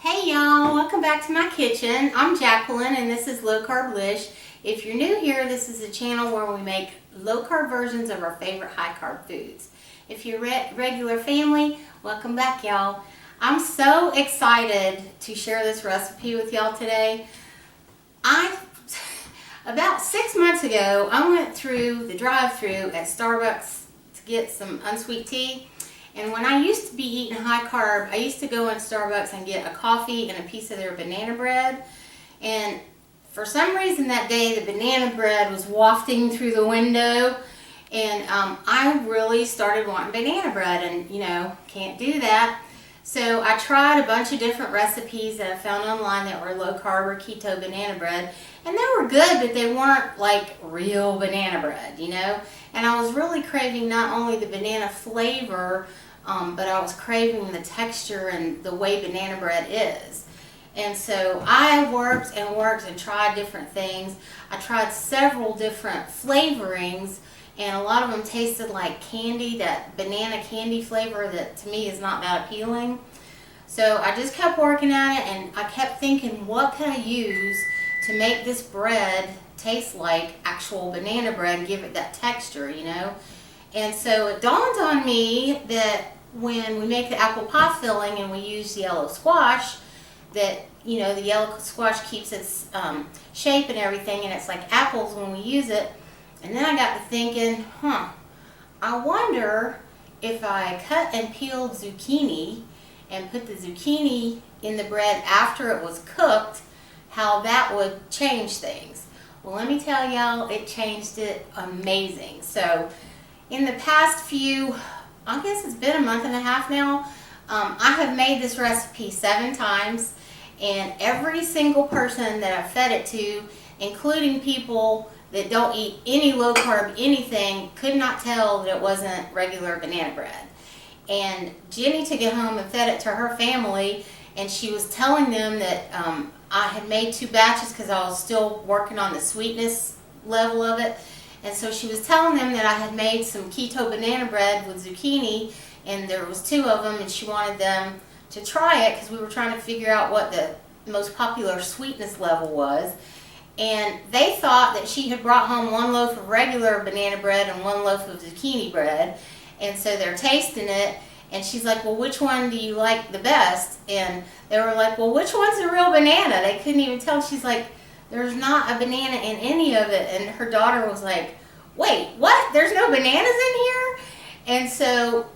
Hey y'all, welcome back to my kitchen. I'm Jacqueline and this is Low Carblish. If you're new here, this is a channel where we make low carb versions of our favorite high carb foods. If you're regular family, welcome back y'all. I'm so excited to share this recipe with y'all today. About 6 months ago, I went through the drive-thru at Starbucks to get some unsweet tea. And when I used to be eating high carb, I used to go in Starbucks and get a coffee and a piece of their banana bread. And for some reason that day, the banana bread was wafting through the window. And I really started wanting banana bread and, you know, can't do that. So I tried a bunch of different recipes that I found online that were low carb or keto banana bread. And they were good, but they weren't like real banana bread, you know. And I was really craving not only the banana flavor, but I was craving the texture and the way banana bread is. And so I worked and tried different things. I tried several different flavorings, and a lot of them tasted like candy, that banana candy flavor that to me is not that appealing. So I just kept working at it, and I kept thinking, what can I use to make this bread taste like actual banana bread and give it that texture, you know? And so it dawned on me that when we make the apple pie filling and we use yellow squash, that, you know, the yellow squash keeps its shape and everything, and it's like apples when we use it. And then I got to thinking, I wonder if I cut and peeled zucchini and put the zucchini in the bread after it was cooked, how that would change things. Well, let me tell y'all, it changed it amazing. So in the past few, I guess it's been a month and a half now, I have made this recipe 7 times, and every single person that I've fed it to, including people that don't eat any low carb anything, could not tell that it wasn't regular banana bread. And Jenny took it home and fed it to her family, and she was telling them that I had made 2 batches because I was still working on the sweetness level of it. And so she was telling them that I had made some keto banana bread with zucchini, and there was 2 of them, and she wanted them to try it because we were trying to figure out what the most popular sweetness level was. And they thought that she had brought home 1 loaf of regular banana bread and 1 loaf of zucchini bread. And so they're tasting it, and she's like, well, which one do you like the best? And they were like, well, which one's the real banana? They couldn't even tell. She's like, there's not a banana in any of it. And her daughter was like, wait, what? There's no bananas in here? And so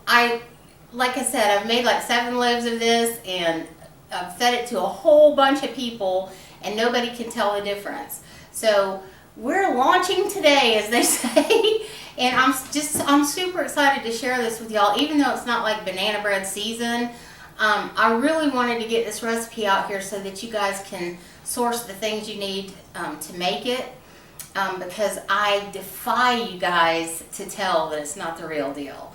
like I said, I've made like 7 loaves of this, and I've fed it to a whole bunch of people, and nobody can tell the difference. So we're launching today, as they say, and I'm super excited to share this with y'all, even though it's not like banana bread season. I really wanted to get this recipe out here so that you guys can source the things you need to make it, because I defy you guys to tell that it's not the real deal.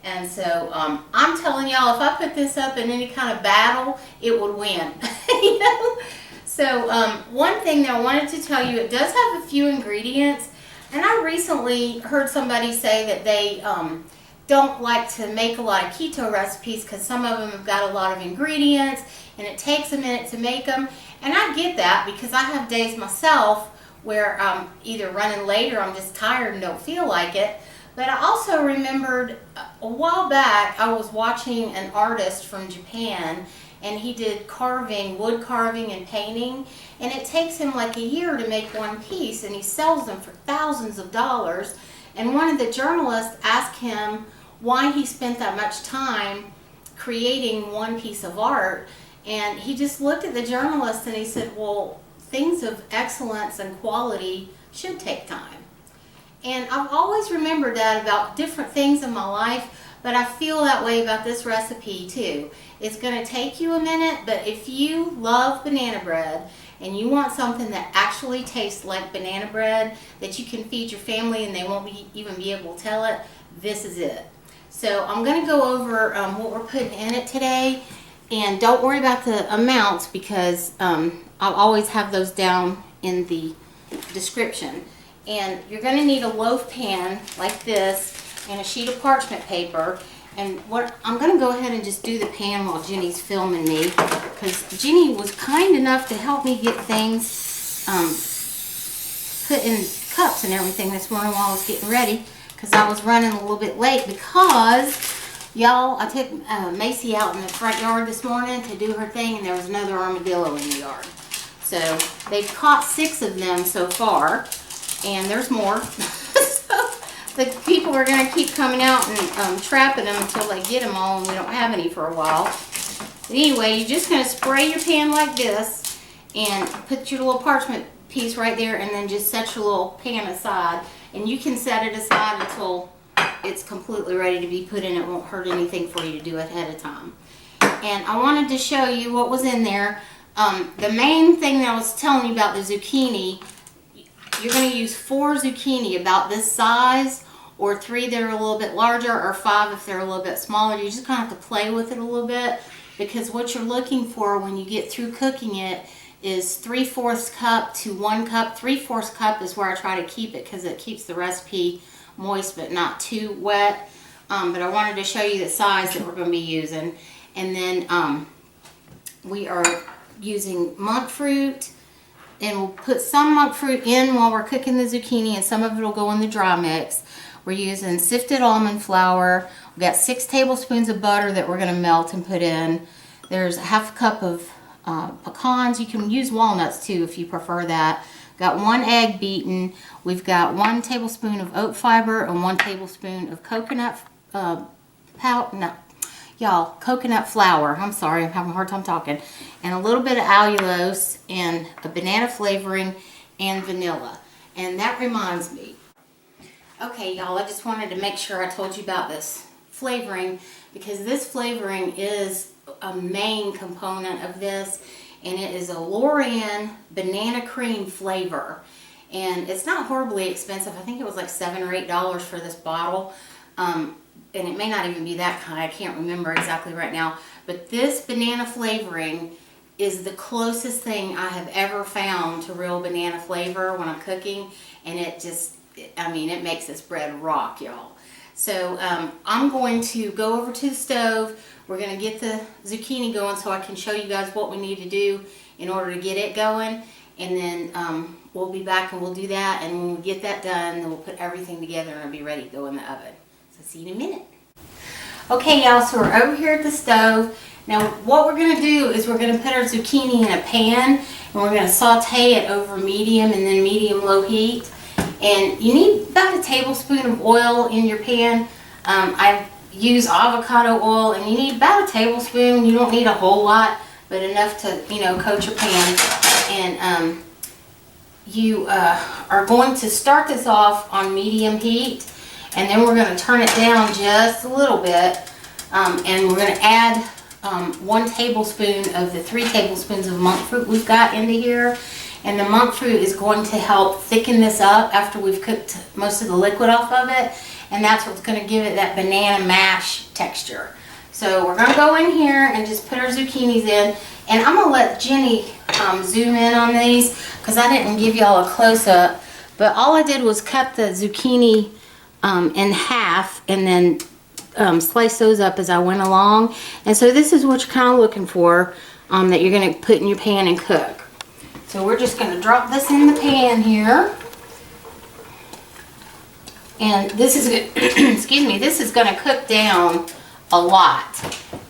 And so I'm telling y'all, if I put this up in any kind of battle, it would win. You know? So one thing that I wanted to tell you, it does have a few ingredients, and I recently heard somebody say that they don't like to make a lot of keto recipes because some of them have got a lot of ingredients and it takes a minute to make them. And I get that because I have days myself where I'm either running late or I'm just tired and don't feel like it. But I also remembered a while back I was watching an artist from Japan, and he did carving, wood carving and painting, and it takes him like a year to make 1 piece, and he sells them for thousands of dollars. And one of the journalists asked him why he spent that much time creating 1 piece of art, and he just looked at the journalist and he said, well, things of excellence and quality should take time. And I've always remembered that about different things in my life, but I feel that way about this recipe too. It's going to take you a minute, but if you love banana bread and you want something that actually tastes like banana bread, that you can feed your family and they won't even be able to tell it, this is it. So I'm going to go over what we're putting in it today, and don't worry about the amounts because I'll always have those down in the description. And you're going to need a loaf pan like this and a sheet of parchment paper. And what I'm going to go ahead and just do the pan while Jenny's filming me, because Jenny was kind enough to help me get things put in cups and everything this morning while I was getting ready, because I was running a little bit late because, y'all, I took Macy out in the front yard this morning to do her thing, and there was another armadillo in the yard. So they've caught 6 of them so far, and there's more. The people are going to keep coming out and trapping them until they get them all, and we don't have any for a while. But anyway, you're just going to spray your pan like this and put your little parchment piece right there, and then just set your little pan aside. And you can set it aside until it's completely ready to be put in. It won't hurt anything for you to do ahead of time. And I wanted to show you what was in there. The main thing that I was telling you about the zucchini, you're going to use 4 zucchini about this size, or 3 that are a little bit larger, or 5 if they're a little bit smaller. You're just going to have to play with it a little bit, because what you're looking for when you get through cooking it is 3/4 cup to 1 cup. 3/4 cup is where I try to keep it, because it keeps the recipe moist but not too wet. But I wanted to show you the size that we're going to be using. And then we are using monk fruit. And we'll put some monk fruit in while we're cooking the zucchini, and some of it will go in the dry mix. We're using sifted almond flour. We've got 6 tablespoons of butter that we're going to melt and put in. There's a 1/2 cup of pecans. You can use walnuts too if you prefer that. Got 1 egg beaten. We've got 1 tablespoon of oat fiber and 1 tablespoon of coconut coconut flour. I'm sorry, I'm having a hard time talking. And a little bit of allulose and a banana flavoring and vanilla. And that reminds me. Okay, y'all, I just wanted to make sure I told you about this flavoring, because this flavoring is a main component of this, and it is a Lorian banana cream flavor. And it's not horribly expensive. I think it was like $7 or $8 for this bottle. And it may not even be that kind. I can't remember exactly right now. But this banana flavoring is the closest thing I have ever found to real banana flavor when I'm cooking. And it just, I mean, it makes this bread rock, y'all. So I'm going to go over to the stove. We're going to get the zucchini going so I can show you guys what we need to do in order to get it going. And then we'll be back and we'll do that. And when we get that done, then we'll put everything together and it'll be ready to go in the oven. See you in a minute. Okay, y'all, so we're over here at the stove. Now what we're going to do is we're going to put our zucchini in a pan, and we're going to saute it over medium and then medium-low heat. And you need about a tablespoon of oil in your pan. I use avocado oil, and you need about a tablespoon. You don't need a whole lot, but enough to, you know, coat your pan. And you are going to start this off on medium heat. And then we're going to turn it down just a little bit, and we're going to add 1 tablespoon of the 3 tablespoons of monk fruit we've got into here. And the monk fruit is going to help thicken this up after we've cooked most of the liquid off of it, and that's what's going to give it that banana mash texture. So we're going to go in here and just put our zucchinis in, and I'm going to let Jenny zoom in on these, because I didn't give y'all a close-up, but all I did was cut the zucchini in half, and then slice those up as I went along. And so this is what you're kind of looking for, that you're going to put in your pan and cook. So we're just going to drop this in the pan here, and this is excuse me, this is going to cook down a lot,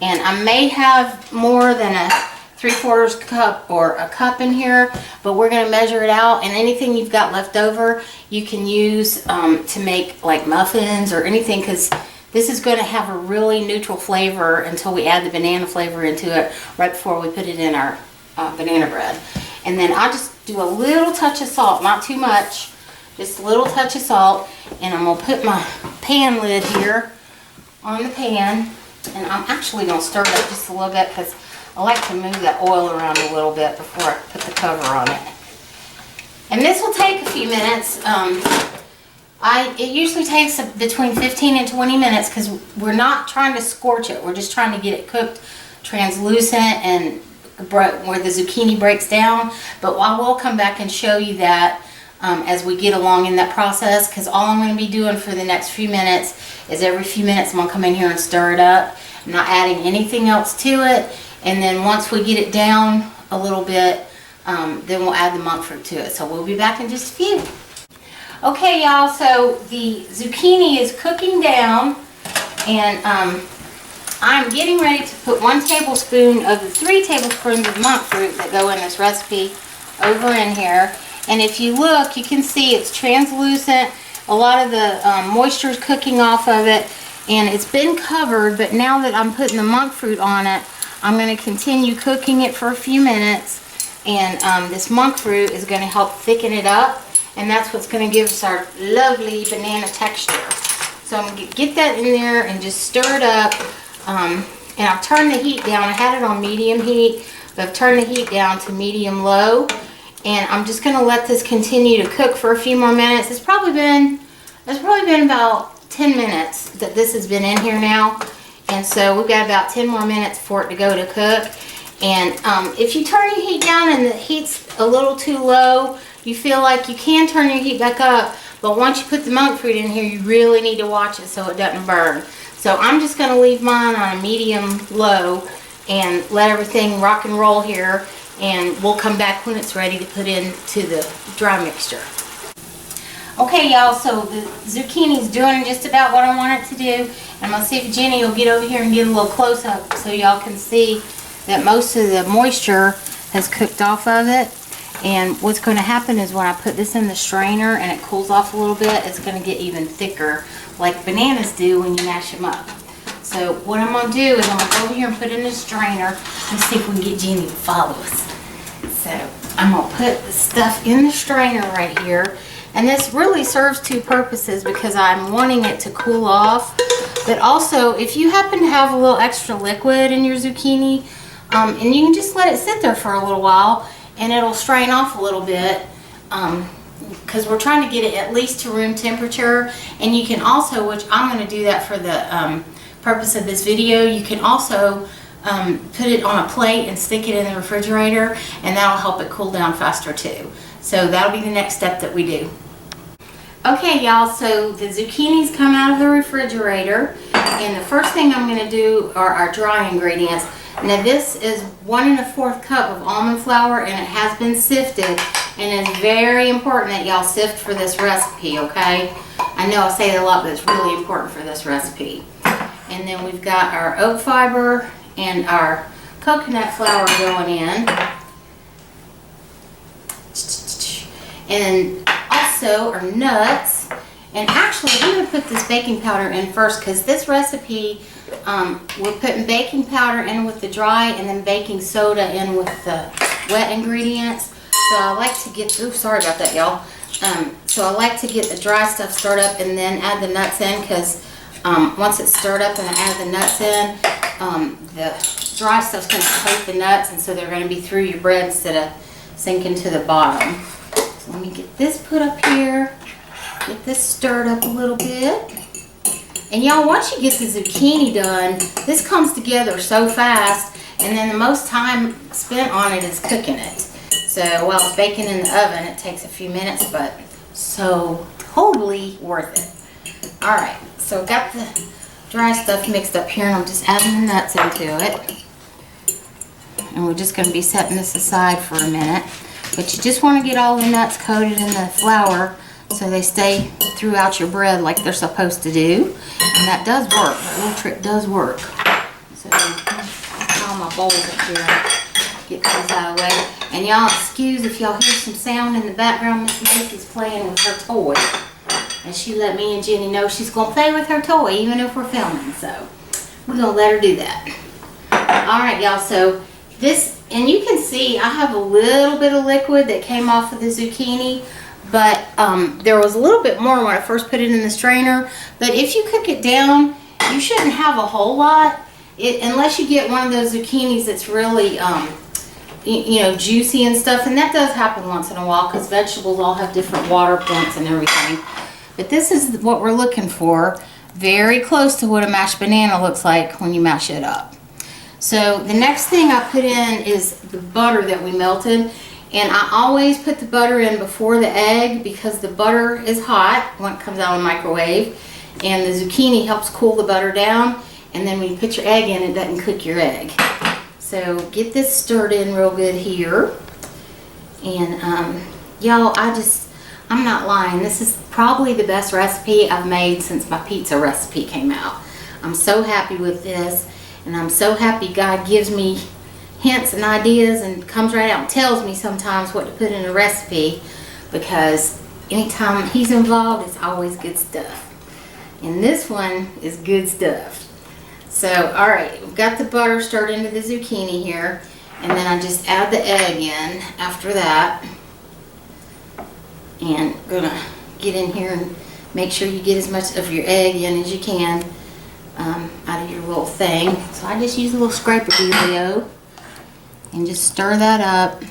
and I may have more than a 3/4 cup or a cup in here, but we're going to measure it out, and anything you've got left over you can use to make like muffins or anything, because this is going to have a really neutral flavor until we add the banana flavor into it right before we put it in our banana bread. And then I'll just do a little touch of salt, not too much, just a little touch of salt, and I'm going to put my pan lid here on the pan, and I'm actually going to stir it up just a little bit, because I like to move that oil around a little bit before I put the cover on it. And this will take a few minutes. It usually takes between 15 and 20 minutes, because we're not trying to scorch it. We're just trying to get it cooked translucent and where the zucchini breaks down. But I will come back and show you that as we get along in that process, because all I'm going to be doing for the next few minutes is every few minutes I'm gonna come in here and stir it up. I'm not adding anything else to it. And then once we get it down a little bit, then we'll add the monk fruit to it. So we'll be back in just a few. Okay, y'all, so the zucchini is cooking down, and I'm getting ready to put 1 tablespoon of the 3 tablespoons of monk fruit that go in this recipe over in here. And if you look, you can see it's translucent. A lot of the moisture is cooking off of it, and it's been covered, but now that I'm putting the monk fruit on it, I'm going to continue cooking it for a few minutes, and this monk fruit is going to help thicken it up, and that's what's going to give us our lovely banana texture. So I'm going to get that in there and just stir it up, and I've turned the heat down. I had it on medium heat, but I've turned the heat down to medium-low, and I'm just going to let this continue to cook for a few more minutes. It's probably been about 10 minutes that this has been in here now. And so we've got about 10 more minutes for it to go to cook. And if you turn your heat down and the heat's a little too low, you feel like you can turn your heat back up. But once you put the monk fruit in here, you really need to watch it so it doesn't burn. So I'm just going to leave mine on a medium-low and let everything rock and roll here. And we'll come back when it's ready to put into the dry mixture. Okay, y'all, so the zucchini's doing just about what I want it to do. And I'm going to see if Jenny will get over here and get a little close-up so y'all can see that most of the moisture has cooked off of it. And what's going to happen is when I put this in the strainer and it cools off a little bit, it's going to get even thicker, like bananas do when you mash them up. So what I'm going to do is I'm going to go over here and put it in the strainer and see if we can get Jenny to follow us. So I'm going to put the stuff in the strainer right here. And this really serves 2 purposes, because I'm wanting it to cool off. But also, if you happen to have a little extra liquid in your zucchini, and you can just let it sit there for a little while, and it'll strain off a little bit, because we're trying to get it at least to room temperature. And you can also, which I'm going to do that for the purpose of this video, you can also put it on a plate and stick it in the refrigerator, and that'll help it cool down faster too. So that'll be the next step that we do. Okay, y'all, so the zucchinis come out of the refrigerator, and the first thing I'm going to do are our dry ingredients. Now this is 1 1/4 cup of almond flour, and it has been sifted, and it's very important that y'all sift for this recipe, okay? I know I say that a lot, but it's really important for this recipe. And then we've got our oat fiber and our coconut flour going in. And also our nuts. And actually, I'm going to put this baking powder in first, because this recipe, we're putting baking powder in with the dry, and then baking soda in with the wet ingredients. So I like to get, ooh, sorry about that, y'all. So I like to get the dry stuff stirred up and then add the nuts in, because once it's stirred up and I add the nuts in, the dry stuff's going to coat the nuts, and so they're going to be through your bread instead of sinking to the bottom. So let me get this put up here, get this stirred up a little bit. And y'all, once you get the zucchini done, this comes together so fast, and then the most time spent on it is cooking it. So while it's baking in the oven, it takes a few minutes, but so totally worth it. Alright, so got the dry stuff mixed up here, and I'm just adding the nuts into it. And we're just going to be setting this aside for a minute. But you just want to get all the nuts coated in the flour so they stay throughout your bread like they're supposed to do. And that does work. That little trick does work. So all my bowls up here, get these out of the way. And y'all excuse if y'all hear some sound in the background. Miss Macy's playing with her toy. And she let me and Jenny know she's going to play with her toy even if we're filming. So we're going to let her do that. Alright, y'all, so this, and you can see I have a little bit of liquid that came off of the zucchini, but there was a little bit more when I first put it in the strainer. But if you cook it down, you shouldn't have a whole lot, unless you get one of those zucchinis that's really, you know, juicy and stuff. And that does happen once in a while, because vegetables all have different water points and everything. But this is what we're looking for, very close to what a mashed banana looks like when you mash it up. So the next thing I put in is the butter that we melted, and I always put the butter in before the egg because the butter is hot when it comes out of the microwave, and the zucchini helps cool the butter down, and then when you put your egg in, it doesn't cook your egg. So get this stirred in real good here. And y'all, I'm not lying, this is probably the best recipe I've made since my pizza recipe came out. I'm so happy with this, and I'm so happy God gives me hints and ideas and comes right out and tells me sometimes what to put in a recipe, because anytime he's involved, it's always good stuff. And this one is good stuff. So, alright, we've got the butter stirred into the zucchini here, and then I just add the egg in after that. And gonna get in here and make sure you get as much of your egg in as you can out of your little thing. So I just use a little scraper dealio and just stir that up.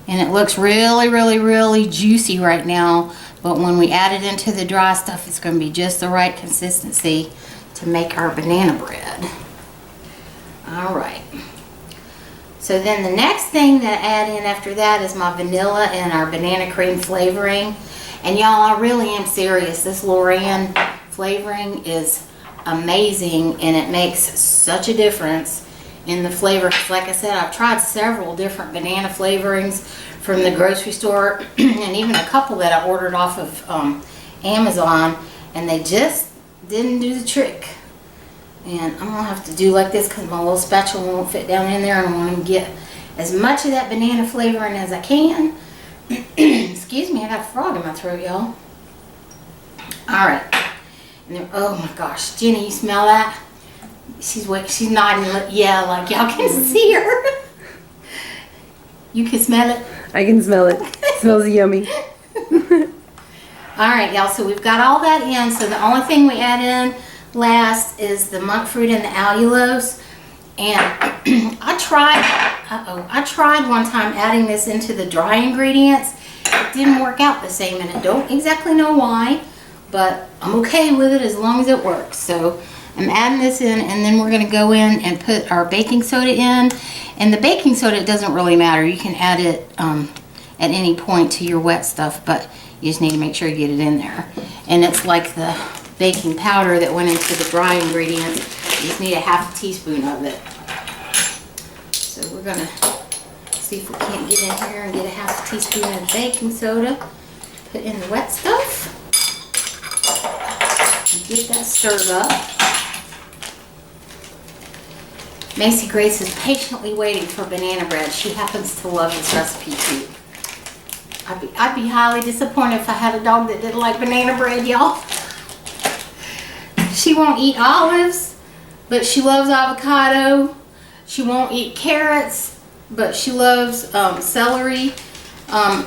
And it looks really, really, really juicy right now, but when we add it into the dry stuff, it's going to be just the right consistency to make our banana bread. Alright. So then the next thing that I add in after that is my vanilla and our banana cream flavoring. And y'all, I really am serious. This Lorraine flavoring is amazing, and it makes such a difference in the flavor. 'Cause like I said, I've tried several different banana flavorings from the grocery store and even a couple that I ordered off of Amazon, and they just didn't do the trick. And I'm gonna have to do like this because my little spatula won't fit down in there, and I want to get as much of that banana flavoring as I can. Excuse me, I got a frog in my throat, y'all. Alright. And then, oh my gosh, Jenny, you smell that? She's nodding, yeah, like y'all can see her. You can smell it? I can smell it. It smells yummy. Alright, y'all, so we've got all that in. So the only thing we add in last is the monk fruit and the allulose. And I tried one time adding this into the dry ingredients. It didn't work out the same, and I don't exactly know why, but I'm okay with it as long as it works. So I'm adding this in, and then we're going to go in and put our baking soda in. And the baking soda, it doesn't really matter. You can add it at any point to your wet stuff, but you just need to make sure you get it in there. And it's like the baking powder that went into the dry ingredients. You just need a half a teaspoon of it. So we're going to see if we can't get in here and get a half a teaspoon of baking soda. Put in the wet stuff. And get that stirred up. Macy Grace is patiently waiting for banana bread. She happens to love this recipe too. I'd be highly disappointed if I had a dog that didn't like banana bread, y'all. She won't eat olives, but she loves avocado. She won't eat carrots, but she loves celery.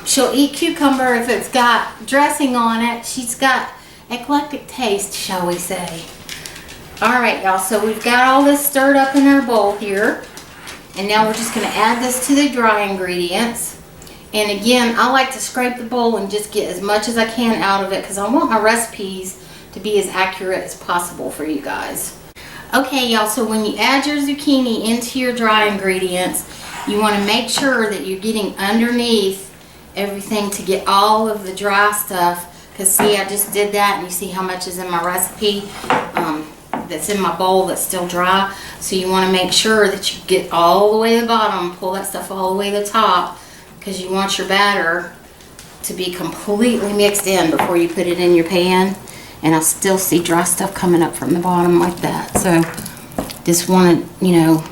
She'll eat cucumber if it's got dressing on it. She's got eclectic taste, shall we say. Alright, y'all, so we've got all this stirred up in our bowl here. And now we're just going to add this to the dry ingredients. And again, I like to scrape the bowl and just get as much as I can out of it, because I want my recipes to be as accurate as possible for you guys. Okay, y'all, so when you add your zucchini into your dry ingredients, you want to make sure that you're getting underneath everything to get all of the dry stuff. Because see, I just did that, and you see how much is in my recipe that's in my bowl that's still dry. So you want to make sure that you get all the way to the bottom, pull that stuff all the way to the top, because you want your batter to be completely mixed in before you put it in your pan. And I still see dry stuff coming up from the bottom like that. So just want to, you know,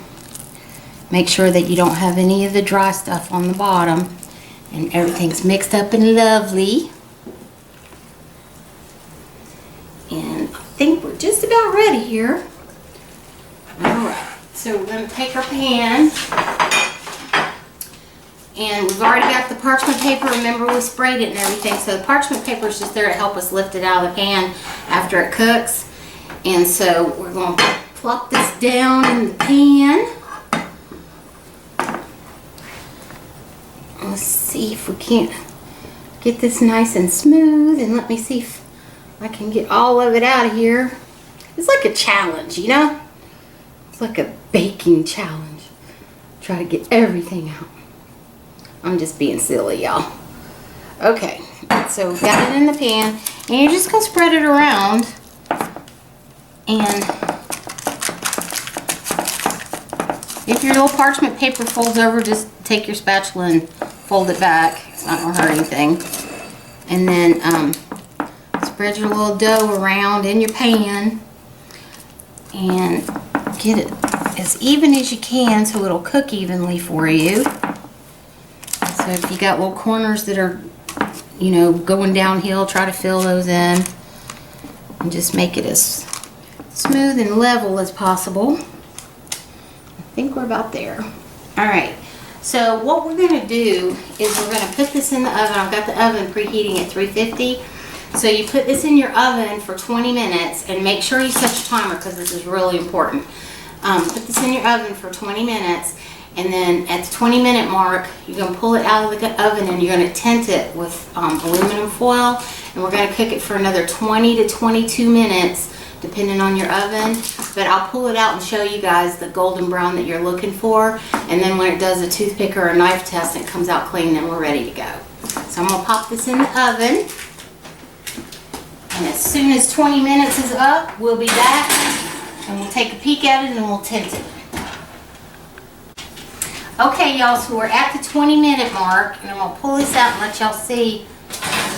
make sure that you don't have any of the dry stuff on the bottom. And everything's mixed up and lovely. And I think we're just about ready here. Alright, so we're going to take our pan. And we've already got the parchment paper. Remember, we sprayed it and everything. So the parchment paper is just there to help us lift it out of the pan after it cooks. And so we're going to plop this down in the pan. Let's see if we can't get this nice and smooth. And let me see if I can get all of it out of here. It's like a challenge, you know? It's like a baking challenge. Try to get everything out. I'm just being silly, y'all. Okay, so got it in the pan, and you're just going to spread it around And if your little parchment paper folds over, just take your spatula and fold it back. It's not going to hurt anything. And then spread your little dough around in your pan and get it as even as you can so it'll cook evenly for you. So if you got little corners that are, you know, going downhill, try to fill those in and just make it as smooth and level as possible. I think we're about there. All right, so what we're going to do is we're going to put this in the oven. I've got the oven preheating at 350. So you put this in your oven for 20 minutes and make sure you set your timer because this is really important. Put this in your oven for 20 minutes and then at the 20-minute mark you're going to pull it out of the oven and you're going to tent it with aluminum foil, and we're going to cook it for another 20 to 22 minutes depending on your oven. But I'll pull it out and show you guys the golden brown that you're looking for, and then when it does a toothpick or a knife test and it comes out clean, then we're ready to go. So I'm going to pop this in the oven, and as soon as 20 minutes is up we'll be back and we'll take a peek at it and we'll tint it. Okay, y'all, so we're at the 20-minute mark, and I'm going to pull this out and let y'all see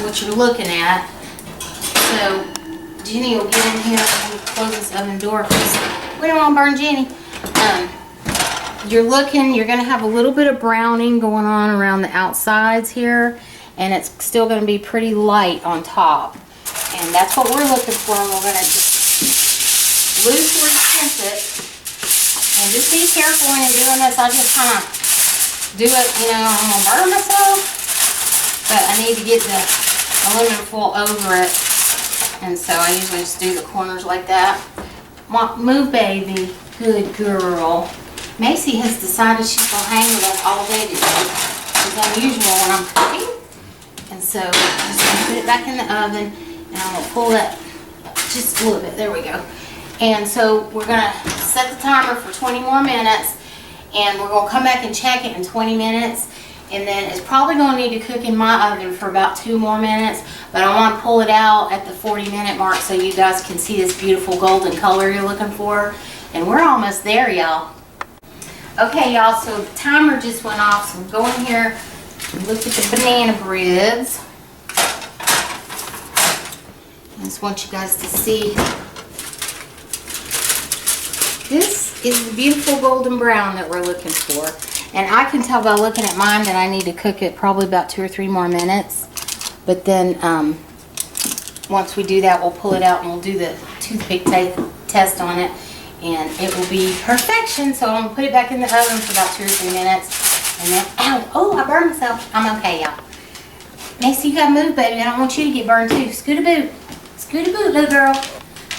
what you're looking at. So, Jenny will get in here and close this oven door because we don't want to burn Jenny. You're going to have a little bit of browning going on around the outsides here, and it's still going to be pretty light on top. And that's what we're looking for, and we're going to just loosely tint it. And just be careful when you're doing this. I just kind of do it, you know, I'm going to burn myself. But I need to get the aluminum foil over it. And so I usually just do the corners like that. Move, baby. Good girl. Macy has decided she's going to hang with us all day today. It's unusual when I'm cooking. And so I'm just going to put it back in the oven. And I'm going to pull that just a little bit. There we go. And so we're going to set the timer for 20 more minutes, and we're going to come back and check it in 20 minutes, and then it's probably going to need to cook in my oven for about 2 more minutes, but I want to pull it out at the 40-minute mark so you guys can see this beautiful golden color you're looking for, and we're almost there, y'all. Okay, y'all, so the timer just went off, so go in here and look at the banana breads. I just want you guys to see. This is the beautiful golden brown that we're looking for. And I can tell by looking at mine that I need to cook it probably about 2 or 3 more minutes. But then once we do that, we'll pull it out and we'll do the toothpick test on it. And it will be perfection. So I'm going to put it back in the oven for about 2 or 3 minutes. And then, ow, oh, I burned myself. I'm okay, y'all. Macy, you got to move, baby. I don't want you to get burned too. Scoot a boot. Scoot a boot, little girl.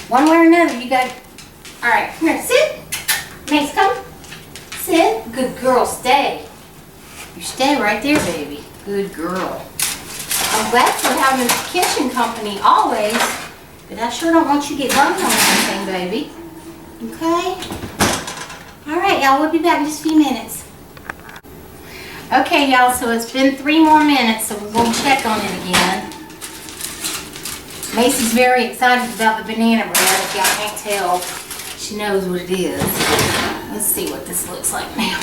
One way or another, you got to. All right, come here, sit. Mace, come. Sit. Good girl, stay. You stay right there, baby. Good girl. I'm glad for having the kitchen company always, but I sure don't want you to get burned on anything, baby. Okay? All right, y'all, we'll be back in just a few minutes. Okay, y'all, so it's been 3 more minutes, so we're going to check on it again. Macy's very excited about the banana bread, if y'all can't tell. She knows what it is. Let's see what this looks like now.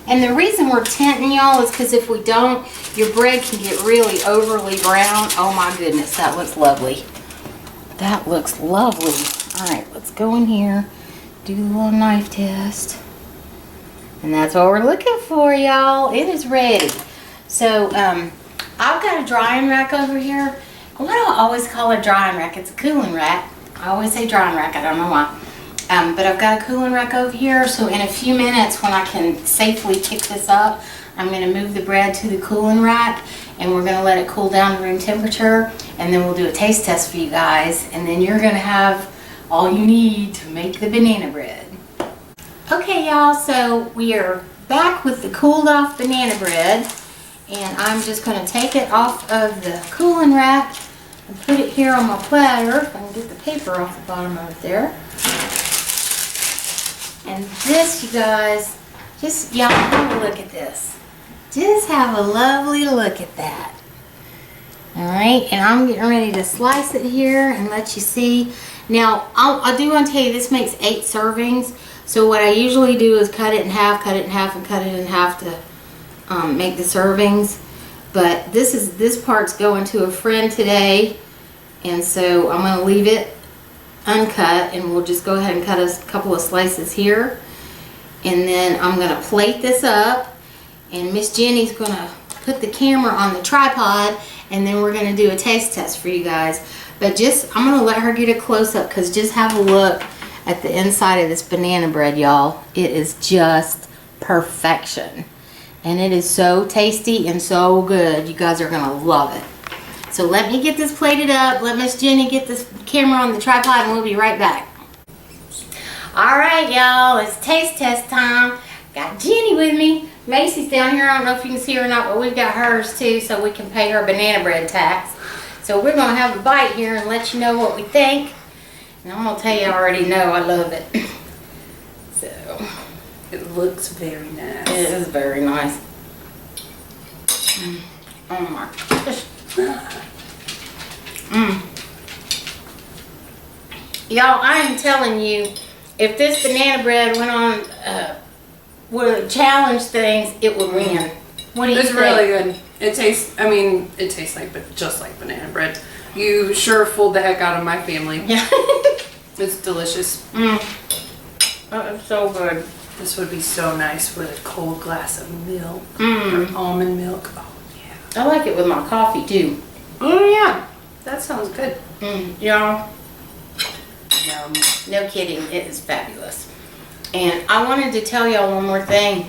And the reason we're tinting, y'all, is because if we don't, your bread can get really overly brown. Oh my goodness, that looks lovely. That looks lovely. All right, let's go in here, do the little knife test. And that's what we're looking for, y'all. It is ready. So, I've got a drying rack over here. Why do I always call it a drying rack? It's a cooling rack. I always say drying rack, I don't know why. But I've got a cooling rack over here, so in a few minutes when I can safely kick this up, I'm going to move the bread to the cooling rack, and we're going to let it cool down to room temperature, and then we'll do a taste test for you guys, and then you're going to have all you need to make the banana bread. Okay, y'all, so we are back with the cooled off banana bread, and I'm just going to take it off of the cooling rack and put it here on my platter. If I can get the paper off the bottom of it there. And this, you guys, just, y'all, have a look at this. Just have a lovely look at that. Alright, and I'm getting ready to slice it here and let you see. Now, I do want to tell you this makes 8 servings. So what I usually do is cut it in half, cut it in half, and cut it in half to make the servings. But this part's going to a friend today, and so I'm going to leave it uncut, and we'll just go ahead and cut a couple of slices here. And then I'm going to plate this up, and Miss Jenny's going to put the camera on the tripod, and then we're going to do a taste test for you guys. But I'm going to let her get a close-up, because just have a look at the inside of this banana bread, y'all. It is just perfection. And it is so tasty and so good. You guys are going to love it. So let me get this plated up. Let Miss Jenny get this camera on the tripod, and we'll be right back. Alright, y'all. It's taste test time. Got Jenny with me. Macy's down here. I don't know if you can see her or not, but we've got hers too, so we can pay her banana bread tax. So we're going to have a bite here and let you know what we think. And I'm going to tell you, I already know I love it. So, it looks very nice. It is very nice. Oh my gosh. Y'all, I am telling you, if this banana bread went on, would challenge things, it would win. What do you think? It's really good. It tastes, I mean, it tastes like, but just like banana bread. You sure fooled the heck out of my family. Yeah. It's delicious. That is so good. This would be so nice with a cold glass of milk or almond milk. Oh yeah. I like it with my coffee too. Oh yeah. That sounds good. Y'all, Yum. no kidding, it is fabulous. And I wanted to tell y'all one more thing.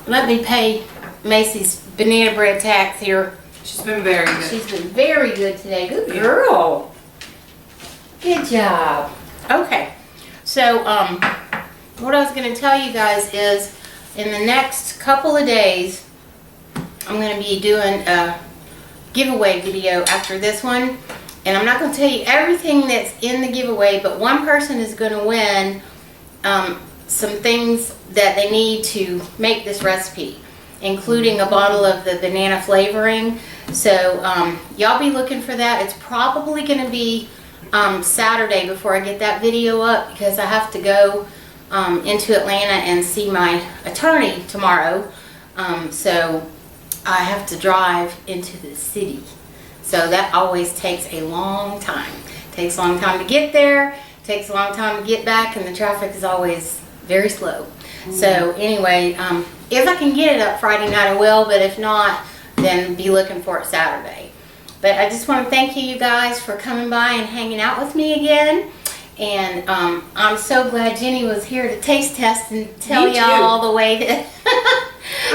Let me pay Macy's banana bread tax here. She's been very good. She's been very good today. Good girl. Good job. Okay. So, what I was going to tell you guys is, in the next couple of days, I'm going to be doing a giveaway video after this one. And I'm not going to tell you everything that's in the giveaway, but one person is going to win some things that they need to make this recipe, including a bottle of the banana flavoring. So y'all be looking for that. It's probably going to be Saturday before I get that video up, because I have to go into Atlanta and see my attorney tomorrow. So I have to drive into the city. So that always takes a long time. It takes a long time to get there. It takes a long time to get back, and the traffic is always very slow. So anyway, if I can get it up Friday night, I will. But if not, then be looking for it Saturday. But I just want to thank you guys for coming by and hanging out with me again. And I'm so glad Jenny was here to taste test and tell y'all the way that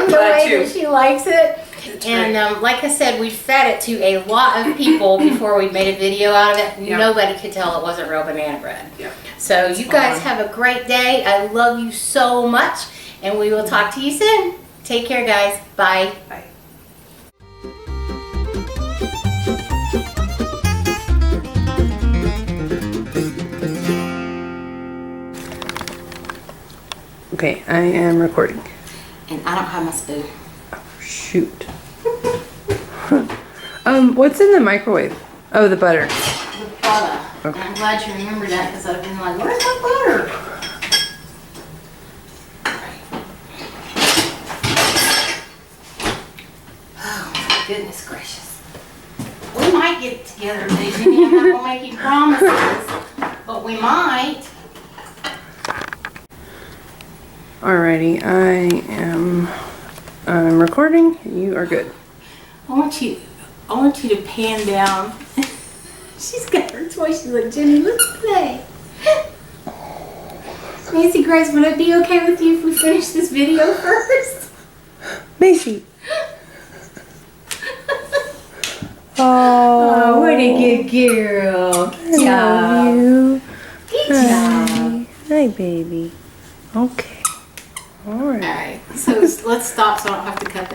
that she likes it. And like I said, we fed it to a lot of people before we made a video out of it. Yep. Nobody could tell it wasn't real banana bread. Yep. So you guys have a great day. I love you so much, and we will talk to you soon. Take care, guys. Bye. Bye. Okay, I am recording. And I don't have my spoon. Oh, shoot. What's in the microwave? Oh, the butter. The butter. Okay. I'm glad you remembered that, because I've been like, where's my butter? Oh, my goodness gracious. We might get it together today, Jenny. I'm not going to make any promises, but we might. Alrighty, I'm recording. You are good. I want you to pan down. She's got her toy. She's like, Jenny, let's play. Nancy Grace, would it be okay with you if we finish this video first? Macy. Oh, what a good girl. Good job. You. Good job. Hi, baby. Okay. All right. So let's stop so I don't have to cut that.